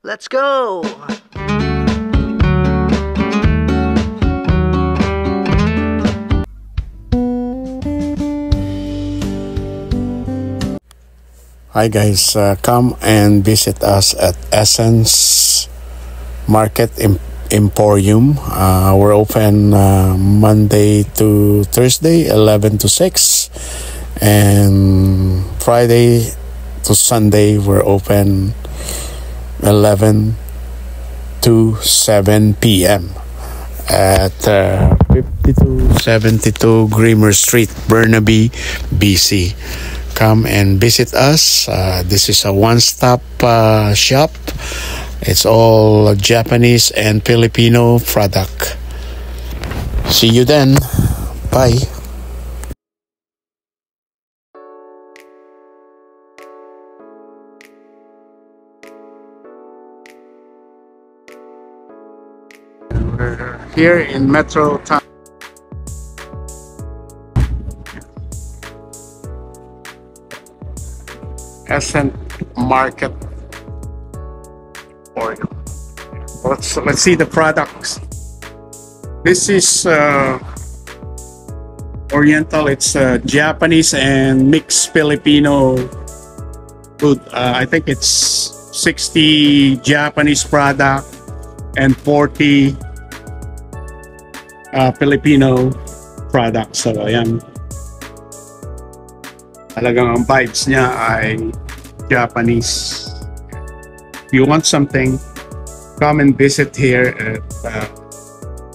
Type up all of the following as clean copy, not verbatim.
Let's go! Hi guys, come and visit us at Essence Market Emporium. We're open Monday to Thursday, 11 to 6. And Friday to Sunday, we're open 11 to 7 p.m. at 5272 Grimmer Street, Burnaby, BC. Come and visit us. This is a one-stop shop. It's all Japanese and Filipino product. See you then. Bye. We're here in Metro Town. Essence Market Emporium. Let's see the products. This is Oriental. It's Japanese and mixed Filipino food. I think it's 60 Japanese product and 40 Filipino product. So ayan. Talagang ang vibes niya ay Japanese. If you want something, come and visit here at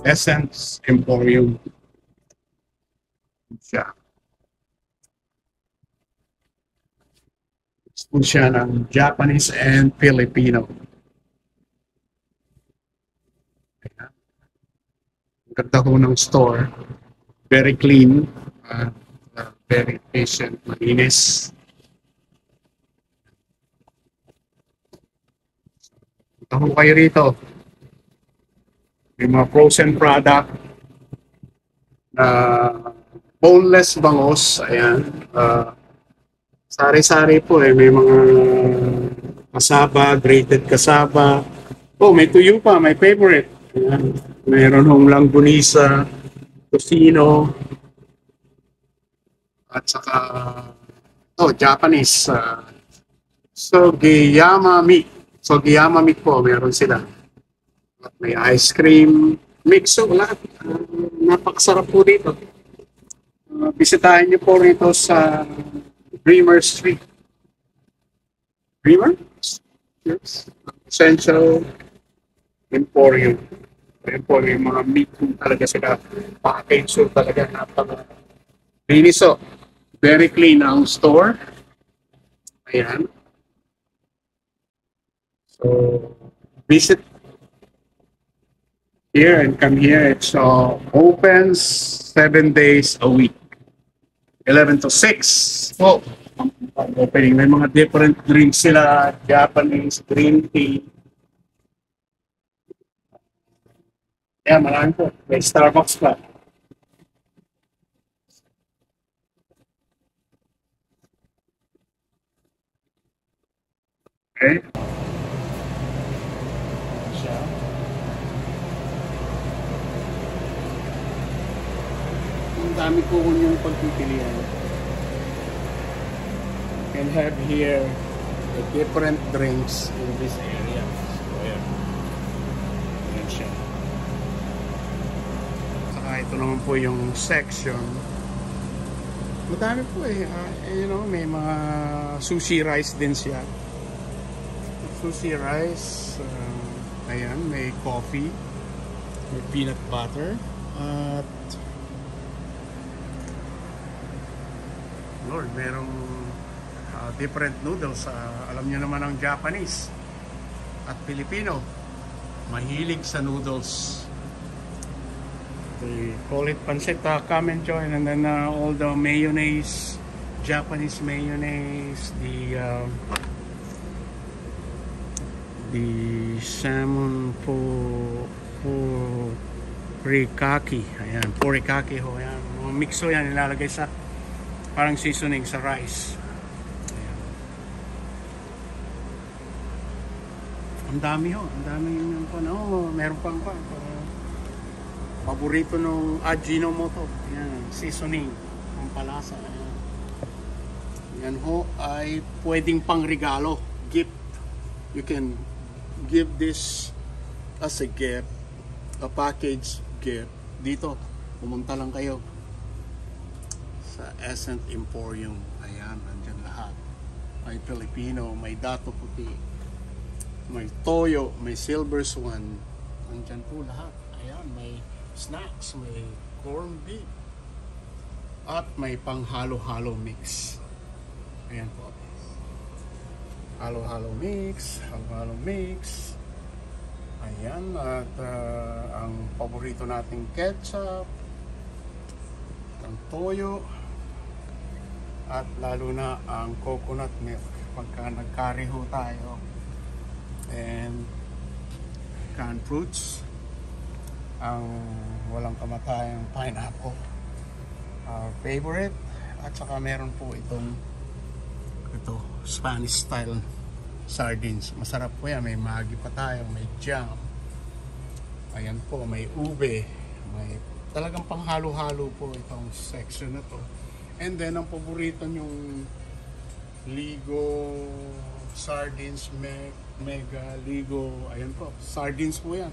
Essence Emporium. Siya. Gusto siya ng Japanese and Filipino. Ang ganda ho ng store. Very clean. Very efficient, malinis. Punta ho kayo rito. May mga frozen product na boneless bangus. Ayan. Sari-sari po eh. May mga kasaba, grated kasaba. Oh, may tuyo pa, my favorite. Ayan. Meron hong langgunisa, tocino, at saka Japanese Sugiyama meat. Sugiyama meat po, meron sila. At may ice cream, mixo, lahat. Napakasarap po dito. Bisitahin niyo po rito sa Grimmer Street. Grimmer? Yes. Essential Emporium. Emporium, mga meat talaga sila. Package so talaga napaka-linis. Very clean ang store. Ayan. So, visit here and come here. It's opens 7 days a week. 11 to 6. Oh, opening. May mga different drinks sila. Japanese, green tea. Ayan, marami po. May Starbucks pa. Okay. Ang dami po yung pagpipilian. You can have here the different drinks in this area. So, ayan. Ayan siya. Saka ito naman po yung section. Madami po eh. May mga sushi rice din siya. Sushi rice, ayan, may coffee, may peanut butter, at Lord, merong different noodles. Alam nyo naman ang Japanese at Filipino, mahilig sa noodles. They call it pancit. Come and join, and then all the mayonnaise, Japanese mayonnaise, the salmon furikake. Ayan, furikake ho. Ayan, mga mixo yan, nilalagay sa parang seasoning sa rice. Ayan. Ang dami ho, ang dami yung meron pang paborito nung Ajinomoto. Yan, seasoning, pampalasa. Ayan. Yan ho ay pwedeng pang regalo, gift. You can give this as a gift, a package gift. Dito, pumunta lang kayo sa Essent Emporium. Ayan, nandyan lahat. May Filipino, may Dato Puti, may Toyo, may Silver Swan. Nandyan po lahat. Ayan, may snacks, may corned beef, at may pang halo-halo mix. Ayan po. Halo-halo mix, halo-halo mix. Ayan, at ang paborito nating ketchup, ang toyo, at lalo na ang coconut milk pagka nagkariho tayo. And canned fruits, ang walang kamatayang pineapple, our favorite. At saka meron po ito Spanish style sardines. Masarap po yan. May magi pa tayo, may jam. Ayan po, may ube, may talagang panghalo-halo po itong section na to. And then ang paborito yung Ligo sardines, mega Ligo, ayan po, sardines po yan.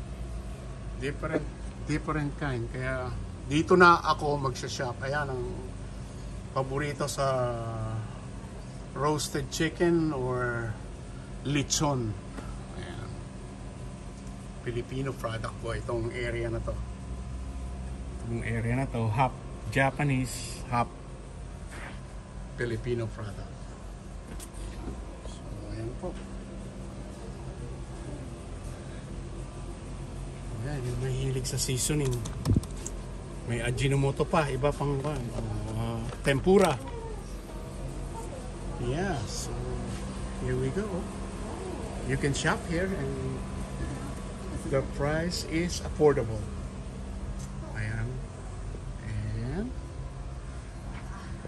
Different kind. Kaya dito na ako magsha-shop. Ayan ang paborito sa roasted chicken or lechon. Ayan. Filipino product po itong area na to. Itong area na to, half Japanese, half Filipino product. So, ayan po. Ayan, yung mahilig sa seasoning. May Ajinomoto pa, iba pang tempura. Yeah, so here we go. You can shop here and the price is affordable. Ayan. And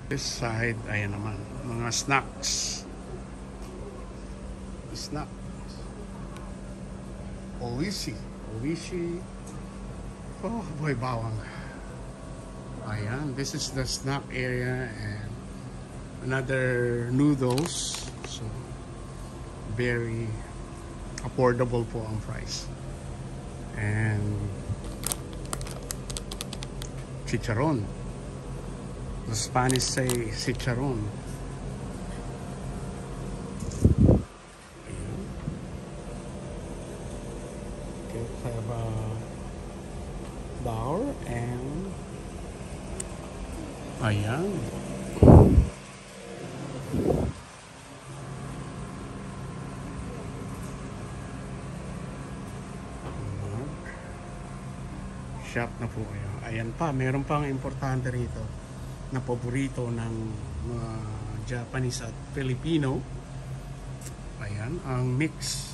this side, ayan naman, mga snacks. Oishi. Oh boy, bawang. Ayan, this is the snack area and another noodles. So very affordable po ang price. And chicharon. The Spanish say chicharon. Okay, have a flour and ayan. Shop na po kayo. Ayan pa, meron pang importante rito na paborito ng mga Japanese at Filipino. Ayan, ang mix.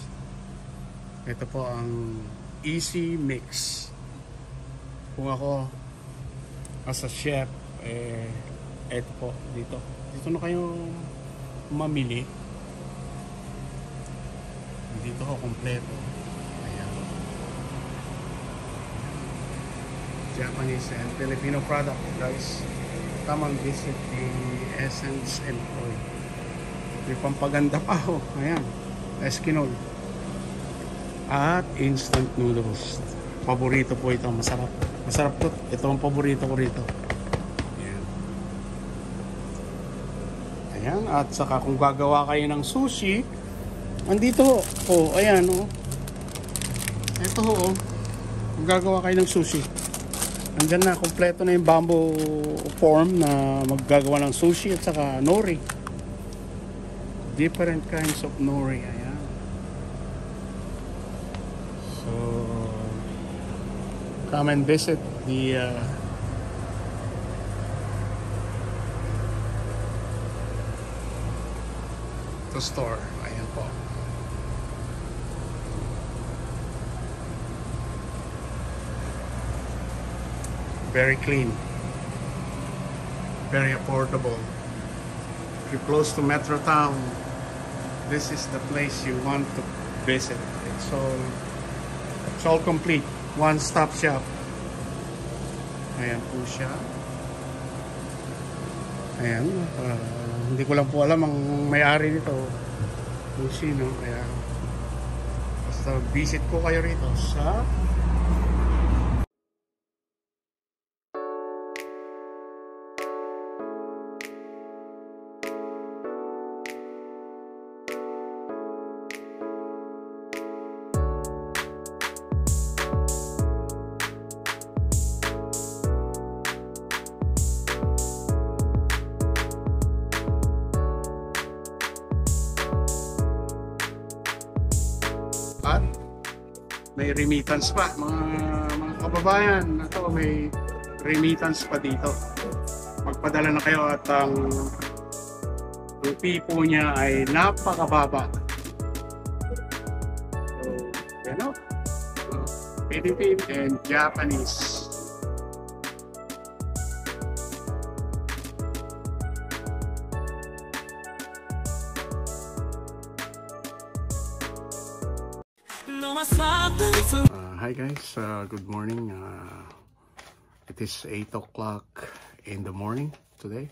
Ito po ang Easy Mix. Kung ako as a chef, ito po, dito na kayo mamili. Dito ko kompleto. Japanese and Filipino product, guys. Come and visit the Essence Emporium. May pampaganda pa ho. Ayan, Eskinol at instant noodles. Paborito po ito, masarap po. Ito ang paborito ko rito. Ayan, at saka kung gagawa kayo ng sushi, andito po, ayan oh. Ito ho, kung gagawa kayo ng sushi, andyan na, kompleto na yung bamboo form na maggagawa ng sushi at saka nori. Different kinds of nori. Ayan. So, come and visit the store. Ayan po. Very clean, very affordable. If you're close to Metro Town, this is the place you want to visit. It's all complete. One-stop shop. Ayan po siya. Ayan. Hindi ko lang po alam ang may-ari nito kung sino. Kaya basta visit ko kayo rito sa at may remittance pa mga kababayan. Ito, may remittance pa dito. Magpadala na kayo at ang rupee po niya ay napakababa. So, you know, Philippine and Japanese. Hi guys, good morning. It is 8 o'clock in the morning today.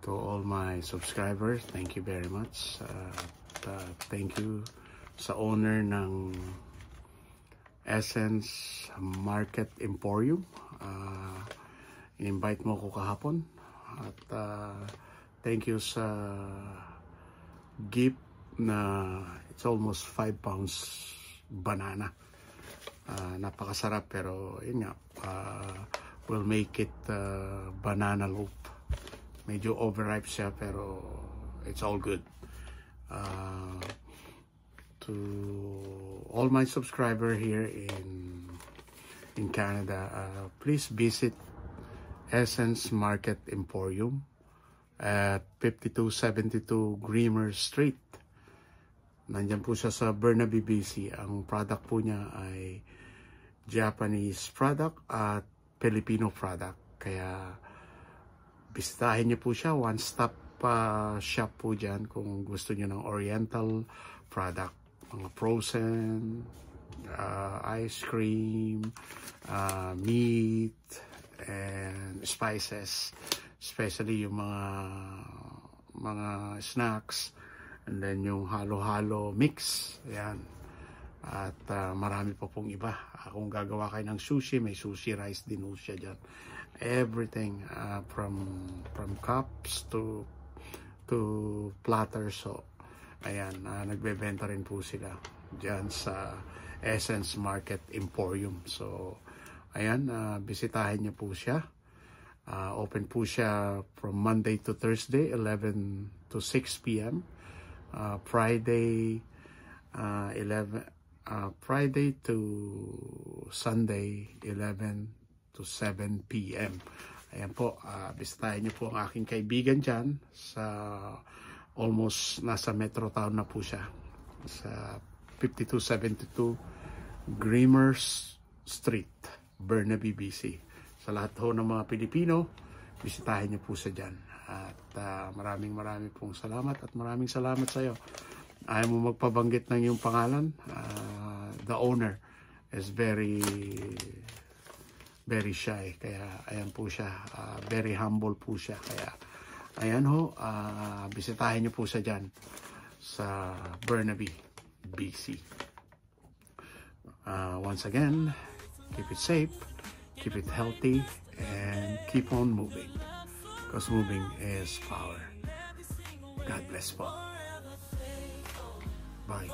To all my subscribers, thank you very much. Thank you sa owner ng Essence Market Emporium. In-invite mo ko kahapon. At thank you sa gift na it's almost 5 pounds banana. Napakasarap, pero yun nga, we'll make it banana loaf. Medyo overripe siya pero it's all good. To all my subscriber here in Canada, please visit Essence Market Emporium at 5272 Greamer Street. Nandyan po siya sa Burnaby, BC. Ang product po niya ay Japanese product at Filipino product. Kaya bisitahin niyo po siya. One-stop shop po dyan kung gusto niyo ng oriental product. Mga frozen, ice cream, meat, and spices. Especially yung mga snacks. And then yung halo-halo mix, yan. At marami pa pong iba. Kung gagawa kayo ng sushi, may sushi rice din po siya dyan. Everything from cups to platters. So, ayan, nagbebenta rin po sila dyan sa Essence Market Emporium. So, ayan, bisitahin niyo po siya. Open po siya from Monday to Thursday, 11 to 6 p.m. Friday to Sunday 11 to 7 p.m. Ayan po, bisitahin niyo po ang aking kaibigan dyan sa almost nasa Metro Town na po siya sa 5272 Greamer Street, Burnaby, BC. Sa lahat ho ng mga Pilipino, bisitahin niyo po siya dyan. At maraming pong salamat at maraming salamat sa iyo. Ayaw mo magpabanggit ng iyong pangalan. The owner is very shy. Kaya ayan po siya. Very humble po siya. Kaya ayan ho, bisitahin niyo po siya dyan sa Burnaby, BC. Once again, keep it safe, keep it healthy, and keep on moving. Because moving is power. God bless po. Bye.